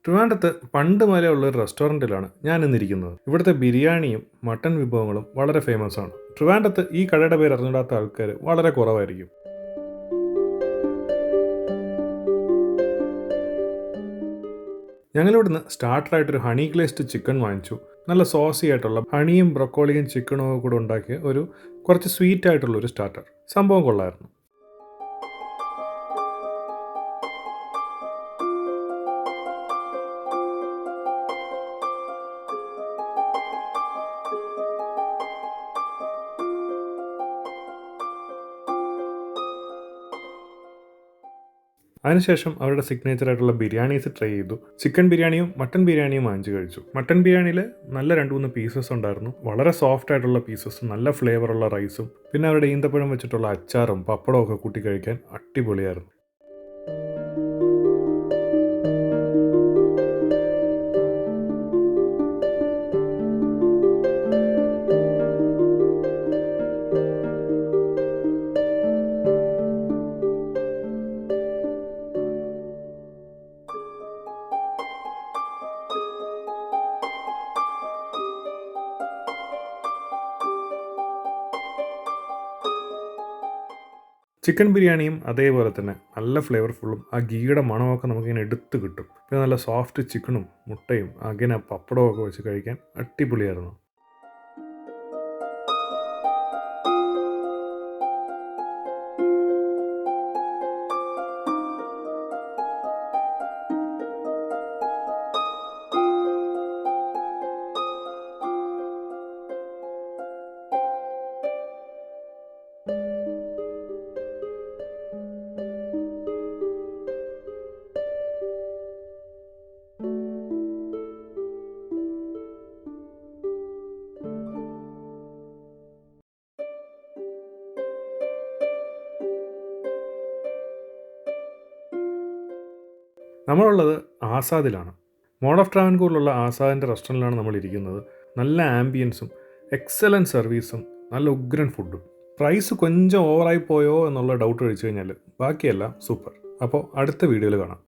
ട്രിവാൻഡ്രത്ത് പണ്ട് മുതലേ ഉള്ള ഒരു റെസ്റ്റോറൻറ്റിലാണ് ഞാൻ ഇന്നിരിക്കുന്നത്. ഇവിടുത്തെ ബിരിയാണിയും മട്ടൺ വിഭവങ്ങളും വളരെ ഫേമസ് ആണ്. ട്രിവാൻഡ്രത്ത് ഈ കടയുടെ പേര് അറിഞ്ഞിടാത്ത ആൾക്കാർ വളരെ കുറവായിരിക്കും. ഞങ്ങളിവിടുന്ന് സ്റ്റാർട്ടറായിട്ടൊരു ഹണി ഗ്ലേസ്ഡ് ചിക്കൻ വാങ്ങിച്ചു. നല്ല സോസി ആയിട്ടുള്ള ഹണിയും ബ്രൊക്കോളിയും ചിക്കനും ഒക്കെ കൂടെ ഉണ്ടാക്കിയ കുറച്ച് സ്വീറ്റ് ആയിട്ടുള്ള ഒരു സ്റ്റാർട്ടർ. സംഭവം കൊള്ളായിരുന്നു. അതിനുശേഷം അവരുടെ സിഗ്നേച്ചർ ആയിട്ടുള്ള ബിരിയാണീസ് ട്രൈ ചെയ്തു. ചിക്കൻ ബിരിയാണിയും മട്ടൺ ബിരിയാണിയും വാങ്ങിച്ചു കഴിച്ചു. മട്ടൺ ബിരിയാണിയിൽ നല്ല 2-3 പീസസ് ഉണ്ടായിരുന്നു. വളരെ സോഫ്റ്റ് ആയിട്ടുള്ള പീസസും നല്ല ഫ്ലേവറുള്ള റൈസും പിന്നെ അവരുടെ ഈന്തപ്പഴം വെച്ചിട്ടുള്ള അച്ചാറും പപ്പടവും ഒക്കെ കൂട്ടി കഴിക്കാൻ അടിപൊളിയായിരുന്നു. ചിക്കൻ ബിരിയാണിയും അതേപോലെ തന്നെ നല്ല ഫ്ലേവർഫുള്ളും ആ ഗീയുടെ മണമൊക്കെ നമുക്കിങ്ങനെ എടുത്ത് കിട്ടും. പിന്നെ നല്ല സോഫ്റ്റ് ചിക്കനും മുട്ടയും അങ്ങനെ പപ്പടവും ഒക്കെ വെച്ച് കഴിക്കാൻ അടിപൊളിയായിരുന്നു. നമ്മളുള്ളത് ആസാദിലാണ്. മോൾ ഓഫ് ട്രാവൻകൂറിലുള്ള ആസാദിൻ്റെ റെസ്റ്റോറൻറ്റിലാണ് നമ്മൾ ഇരിക്കുന്നത്. നല്ല ആംബിയൻസും എക്സലൻറ്റ് സർവീസും നല്ല ഉഗ്രൻ ഫുഡും. പ്രൈസ് కొంచెം ഓവറായി പോയോ എന്നുള്ള ഡൗട്ട് ഒഴിച്ചു കഴിഞ്ഞാൽ ബാക്കിയെല്ലാം സൂപ്പർ. അപ്പോൾ അടുത്ത വീഡിയോയിൽ കാണാം.